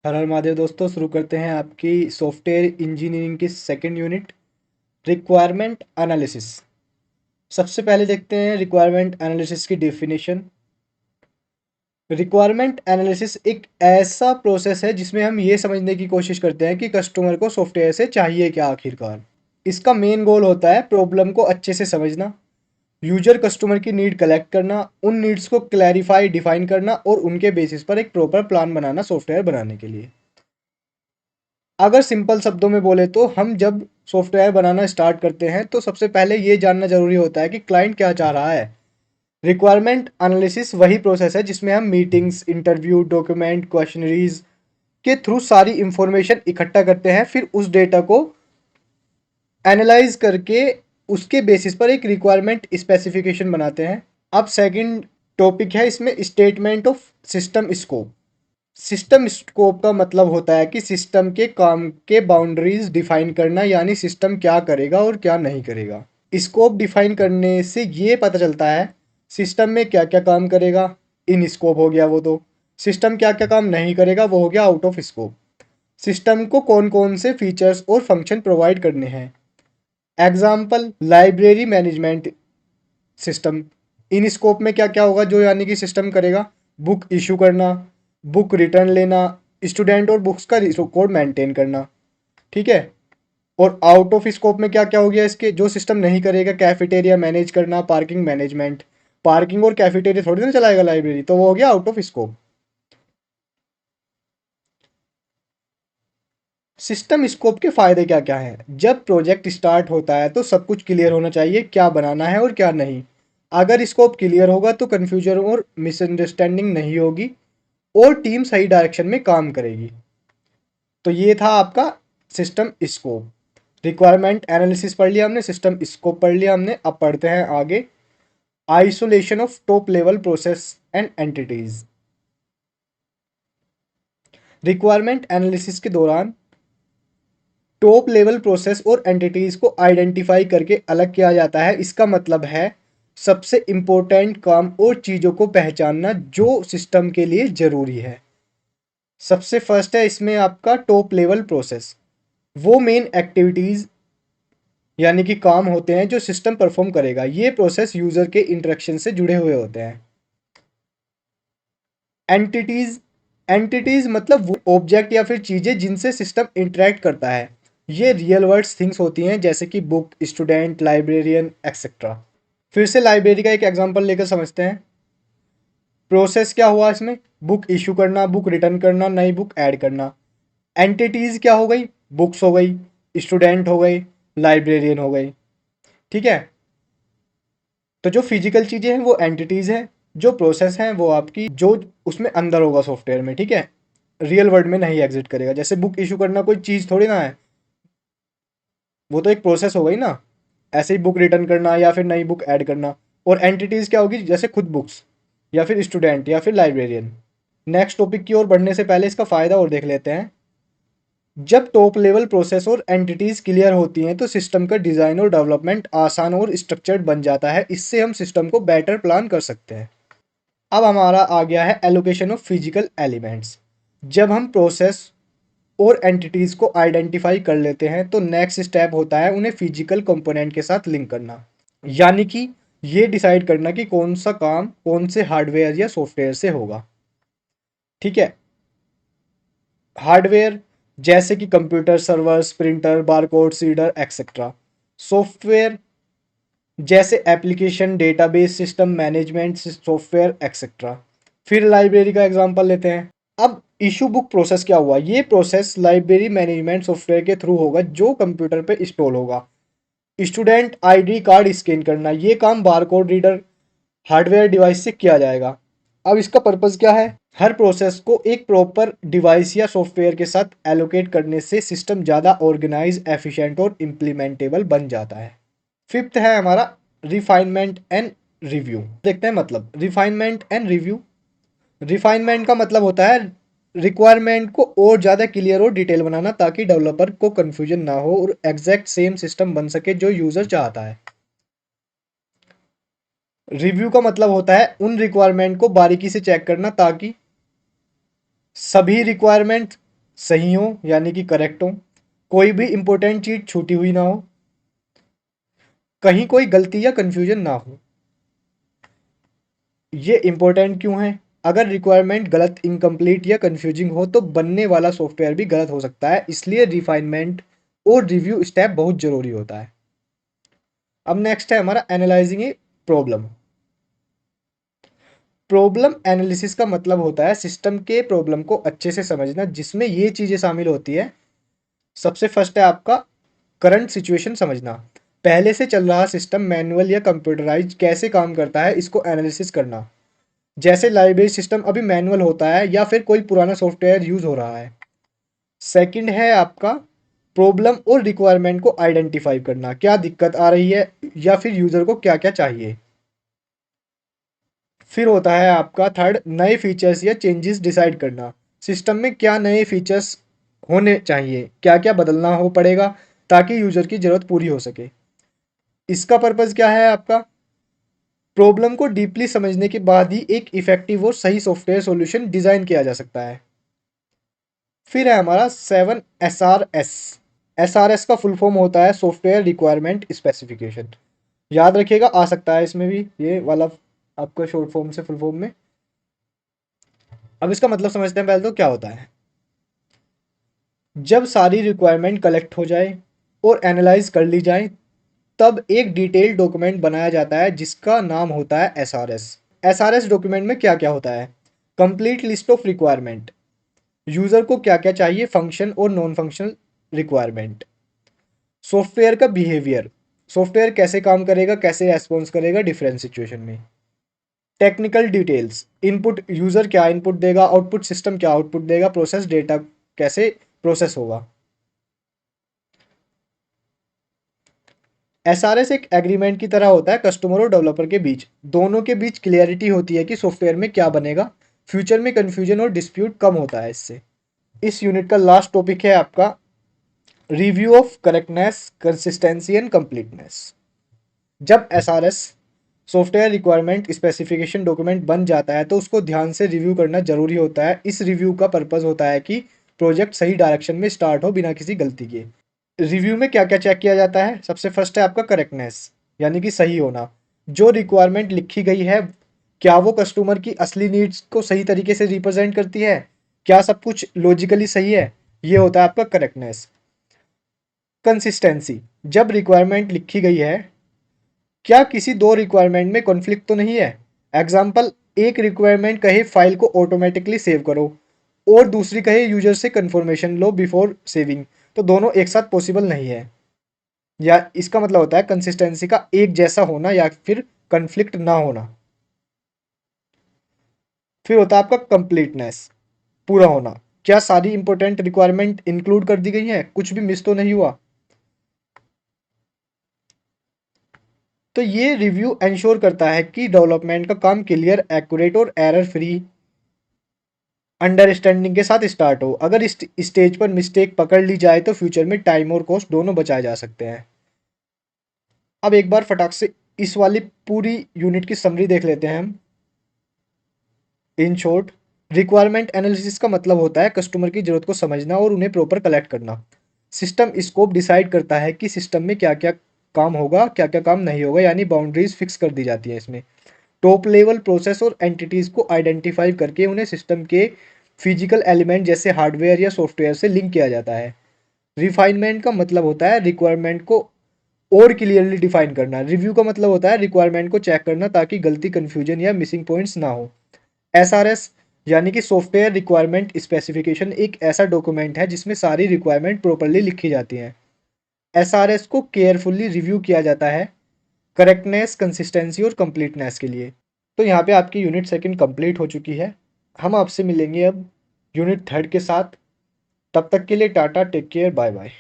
हर हर महादेव दोस्तों, शुरू करते हैं आपकी सॉफ्टवेयर इंजीनियरिंग की सेकंड यूनिट रिक्वायरमेंट एनालिसिस। सबसे पहले देखते हैं रिक्वायरमेंट एनालिसिस की डेफिनेशन। रिक्वायरमेंट एनालिसिस एक ऐसा प्रोसेस है जिसमें हम ये समझने की कोशिश करते हैं कि कस्टमर को सॉफ्टवेयर से चाहिए क्या आखिरकार। इसका मेन गोल होता है प्रॉब्लम को अच्छे से समझना, यूजर कस्टमर की नीड कलेक्ट करना, उन नीड्स को क्लैरिफाई डिफाइन करना और उनके बेसिस पर एक प्रॉपर प्लान बनाना सॉफ्टवेयर बनाने के लिए। अगर सिंपल शब्दों में बोले तो हम जब सॉफ्टवेयर बनाना स्टार्ट करते हैं तो सबसे पहले ये जानना जरूरी होता है कि क्लाइंट क्या चाह रहा है। रिक्वायरमेंट एनालिसिस वही प्रोसेस है जिसमें हम मीटिंग्स, इंटरव्यू, डॉक्यूमेंट, क्वेश्चनरीज के थ्रू सारी इंफॉर्मेशन इकट्ठा करते हैं, फिर उस डेटा को एनालाइज करके उसके बेसिस पर एक रिक्वायरमेंट स्पेसिफिकेशन बनाते हैं। अब सेकंड टॉपिक है इसमें statement of system scope. System scope का मतलब होता है कि सिस्टम के काम के बाउंड्रीज डिफाइन करना, यानी सिस्टम क्या करेगा और क्या नहीं करेगा। स्कोप डिफाइन करने से ये पता चलता है सिस्टम में क्या क्या काम करेगा, इन स्कोप हो गया वो तो। सिस्टम क्या क्या काम नहीं करेगा वो हो गया आउट ऑफ स्कोप। सिस्टम को कौन कौन से फीचर्स और फंक्शन प्रोवाइड करने हैं। Example, library management system. In scope में क्या क्या होगा जो यानी कि सिस्टम करेगा। बुक इशू करना, बुक रिटर्न लेना, स्टूडेंट और बुक्स का रिकॉर्ड मेंटेन करना। ठीक है। और आउट ऑफ स्कोप में क्या क्या हो गया इसके जो सिस्टम नहीं करेगा। कैफेटेरिया मैनेज करना, पार्किंग मैनेजमेंट। पार्किंग और कैफेटेरिया थोड़ी ना चलाएगा लाइब्रेरी, तो वो हो गया out of scope. System scope के फायदे क्या क्या हैं। जब प्रोजेक्ट स्टार्ट होता है तो सब कुछ क्लियर होना चाहिए, क्या बनाना है और क्या नहीं। अगर स्कोप क्लियर होगा तो कन्फ्यूजन और मिसअंडरस्टैंडिंग नहीं होगी और टीम सही डायरेक्शन में काम करेगी। तो ये था आपका सिस्टम स्कोप। रिक्वायरमेंट एनालिसिस पढ़ लिया हमने, सिस्टम स्कोप पढ़ लिया हमने। अब पढ़ते हैं आगे isolation of top level process and entities. Requirement analysis के दौरान टॉप लेवल प्रोसेस और एंटिटीज को आइडेंटिफाई करके अलग किया जाता है। इसका मतलब है सबसे इंपॉर्टेंट काम और चीज़ों को पहचानना जो सिस्टम के लिए ज़रूरी है। सबसे फर्स्ट है इसमें आपका टॉप लेवल प्रोसेस। वो मेन एक्टिविटीज़ यानी कि काम होते हैं जो सिस्टम परफॉर्म करेगा। ये प्रोसेस यूज़र के इंटरेक्शन से जुड़े हुए होते हैं। एंटिटीज़, एंटिटीज़ मतलब वो ऑब्जेक्ट या फिर चीज़ें जिनसे सिस्टम इंटरेक्ट करता है। ये रियल वर्ल्ड थिंग्स होती हैं जैसे कि बुक, स्टूडेंट, लाइब्रेरियन एक्सेट्रा। फिर से लाइब्रेरी का एक एग्जांपल लेकर समझते हैं। प्रोसेस क्या हुआ इसमें, बुक इशू करना, बुक रिटर्न करना, नई बुक ऐड करना। एंटिटीज़ क्या हो गई, बुक्स हो गई, स्टूडेंट हो गई, लाइब्रेरियन हो गई। ठीक है। तो जो फिजिकल चीज़ें हैं वो एंटिटीज़ हैं, जो प्रोसेस हैं वो आपकी जो उसमें अंदर होगा सॉफ्टवेयर में। ठीक है। रियल वर्ल्ड में नहीं एग्जिट करेगा। जैसे बुक इशू करना कोई चीज़ थोड़ी ना है, वो तो एक प्रोसेस हो गई ना। ऐसे ही बुक रिटर्न करना या फिर नई बुक ऐड करना। और एंटिटीज़ क्या होगी, जैसे खुद बुक्स या फिर स्टूडेंट या फिर लाइब्रेरियन। नेक्स्ट टॉपिक की ओर बढ़ने से पहले इसका फ़ायदा और देख लेते हैं। जब टॉप लेवल प्रोसेस और एंटिटीज क्लियर होती हैं तो सिस्टम का डिज़ाइन और डेवलपमेंट आसान और स्ट्रक्चर्ड बन जाता है। इससे हम सिस्टम को बेटर प्लान कर सकते हैं। अब हमारा आ गया है एलोकेशन ऑफ फिजिकल एलिमेंट्स। जब हम प्रोसेस और एंटिटीज को आइडेंटिफाई कर लेते हैं तो नेक्स्ट स्टेप होता है उन्हें फिजिकल कंपोनेंट के साथ लिंक करना, यानी कि ये डिसाइड करना कि कौन सा काम कौन से हार्डवेयर या सॉफ्टवेयर से होगा। ठीक है। हार्डवेयर जैसे कि computer, servers, printer, barcode reader etcetera. Software जैसे application, database system, management software etcetera. फिर लाइब्रेरी का एग्जांपल लेते हैं। अब इशू बुक प्रोसेस क्या हुआ, ये प्रोसेस लाइब्रेरी मैनेजमेंट सॉफ्टवेयर के थ्रू होगा जो कंप्यूटर पे इंस्टॉल होगा। स्टूडेंट आईडी कार्ड स्कैन करना, ये काम बारकोड रीडर हार्डवेयर डिवाइस से किया जाएगा। अब इसका पर्पज़ क्या है, हर प्रोसेस को एक प्रॉपर डिवाइस या सॉफ्टवेयर के साथ एलोकेट करने से सिस्टम ज़्यादा ऑर्गेनाइज, एफिशिएंट और इम्प्लीमेंटेबल बन जाता है। फिफ्थ है हमारा रिफाइनमेंट एंड रिव्यू। देखते हैं मतलब रिफाइनमेंट एंड रिव्यू। रिफाइनमेंट का मतलब होता है रिक्वायरमेंट को और ज़्यादा क्लियर और डिटेल बनाना ताकि डेवलपर को कन्फ्यूजन ना हो और एग्जैक्ट सेम सिस्टम बन सके जो यूज़र चाहता है। रिव्यू का मतलब होता है उन रिक्वायरमेंट को बारीकी से चेक करना ताकि सभी रिक्वायरमेंट सही हो यानी कि करेक्ट हो, कोई भी इंपॉर्टेंट चीज छूटी हुई ना हो, कहीं कोई गलती या कंफ्यूजन ना हो। ये इंपॉर्टेंट क्यों है? अगर रिक्वायरमेंट गलत, इनकम्प्लीट या कंफ्यूजिंग हो तो बनने वाला सॉफ्टवेयर भी गलत हो सकता है, इसलिए रिफाइनमेंट और रिव्यू स्टेप बहुत जरूरी होता है। अब नेक्स्ट है हमारा analysing a problem. Problem analysis का मतलब होता है सिस्टम के प्रॉब्लम को अच्छे से समझना, जिसमें ये चीजें शामिल होती है। सबसे फर्स्ट है आपका करंट सिचुएशन समझना। पहले से चल रहा सिस्टम मैनुअल या कंप्यूटराइज कैसे काम करता है, इसको एनालिसिस करना। जैसे लाइब्रेरी सिस्टम अभी मैनुअल होता है या फिर कोई पुराना सॉफ्टवेयर यूज हो रहा है। सेकंड है आपका प्रॉब्लम और रिक्वायरमेंट को आइडेंटिफाई करना, क्या दिक्कत आ रही है या फिर यूजर को क्या क्या चाहिए। फिर होता है आपका थर्ड नए फीचर्स या चेंजेस डिसाइड करना। सिस्टम में क्या नए फीचर्स होने चाहिए, क्या क्या बदलना हो पड़ेगा ताकि यूजर की जरूरत पूरी हो सके। इसका पर्पस क्या है आपका? प्रॉब्लम को डीपली समझने के बाद ही एक इफेक्टिव और सही सॉफ्टवेयर सॉल्यूशन डिजाइन किया जा सकता है। फिर है हमारा 7 SRS। SRS का फुल फॉर्म होता है सॉफ्टवेयर रिक्वायरमेंट स्पेसिफिकेशन। याद रखिएगा, आ सकता है इसमें भी ये वाला आपका शॉर्ट फॉर्म से फुल फॉर्म में। अब इसका मतलब समझते हैं पहले तो क्या होता है। जब सारी रिक्वायरमेंट कलेक्ट हो जाए और एनालाइज कर ली जाए, तब एक डिटेल्ड डॉक्यूमेंट बनाया जाता है जिसका नाम होता है SRS। SRS डॉक्यूमेंट में क्या क्या होता है? Complete list of requirement, user को क्या क्या चाहिए, फंक्शन और नॉन फंक्शनल रिक्वायरमेंट। सॉफ्टवेयर का बिहेवियर, सॉफ्टवेयर कैसे काम करेगा, कैसे रेस्पॉन्स करेगा डिफरेंट सिचुएशन में। टेक्निकल डिटेल्स, इनपुट यूजर क्या इनपुट देगा, आउटपुट सिस्टम क्या आउटपुट देगा, प्रोसेस डेटा कैसे प्रोसेस होगा। SRS एक एग्रीमेंट की तरह होता है कस्टमर और डेवलपर के बीच। दोनों के बीच क्लियरिटी होती है कि सॉफ्टवेयर में क्या बनेगा, फ्यूचर में कंफ्यूजन और डिस्प्यूट कम होता है इससे। इस यूनिट का लास्ट टॉपिक है आपका review of correctness, consistency and completeness. जब SRS software requirement specification document बन जाता है तो उसको ध्यान से रिव्यू करना जरूरी होता है। इस रिव्यू का पर्पस होता है कि प्रोजेक्ट सही डायरेक्शन में स्टार्ट हो बिना किसी गलती के। रिव्यू में क्या क्या चेक किया जाता है? सबसे फर्स्ट है आपका करेक्टनेस, यानी कि सही होना। जो रिक्वायरमेंट लिखी गई है, क्या वो कस्टमर की असली नीड्स को सही तरीके से रिप्रेजेंट करती है, क्या सब कुछ लॉजिकली सही है, ये होता है आपका करेक्टनेस। कंसिस्टेंसी, जब रिक्वायरमेंट लिखी गई है, क्या किसी दो रिक्वायरमेंट में कॉन्फ्लिक्ट तो नहीं है। एग्जाम्पल, एक रिक्वायरमेंट कहे फाइल को ऑटोमेटिकली सेव करो और दूसरी कहे यूजर से कंफर्मेशन लो बिफोर सेविंग, तो दोनों एक साथ पॉसिबल नहीं है। या इसका मतलब होता है कंसिस्टेंसी का एक जैसा होना या फिर कन्फ्लिक्ट ना होना। फिर होता है आपका कंप्लीटनेस, पूरा होना। क्या सारी इंपॉर्टेंट रिक्वायरमेंट इंक्लूड कर दी गई है, कुछ भी मिस तो नहीं हुआ। तो ये रिव्यू इंश्योर करता है कि डेवलपमेंट का काम क्लियर, एक्यूरेट और एरर फ्री अंडरस्टैंडिंग के साथ स्टार्ट हो। अगर इस स्टेज पर मिस्टेक पकड़ ली जाए तो फ्यूचर में टाइम और कॉस्ट दोनों बचाए जा सकते हैं। अब एक बार फटाक से इस वाली पूरी यूनिट की समरी देख लेते हैं हम। इन शॉर्ट, रिक्वायरमेंट एनालिसिस का मतलब होता है कस्टमर की जरूरत को समझना और उन्हें प्रॉपर कलेक्ट करना। सिस्टम स्कोप डिसाइड करता है कि सिस्टम में क्या क्या काम होगा, क्या क्या काम नहीं होगा, यानी बाउंड्रीज फिक्स कर दी जाती है इसमें। टॉप लेवल प्रोसेस और एंटिटीज को आइडेंटिफाई करके उन्हें सिस्टम के फिजिकल एलिमेंट जैसे हार्डवेयर या सॉफ्टवेयर से लिंक किया जाता है। रिफाइनमेंट का मतलब होता है रिक्वायरमेंट को और क्लियरली डिफाइन करना। रिव्यू का मतलब होता है रिक्वायरमेंट को चेक करना ताकि गलती, कंफ्यूजन या मिसिंग पॉइंट्स ना हो। SRS यानी कि सॉफ्टवेयर रिक्वायरमेंट स्पेसिफिकेशन एक ऐसा डॉक्यूमेंट है जिसमें सारी रिक्वायरमेंट प्रॉपरली लिखी जाती हैं। SRS को केयरफुली रिव्यू किया जाता है करेक्टनेस, कंसिस्टेंसी और कंप्लीटनेस के लिए। तो यहाँ पे आपकी यूनिट सेकंड कंप्लीट हो चुकी है। हम आपसे मिलेंगे अब यूनिट थर्ड के साथ। तब तक के लिए tata, take care, bye bye.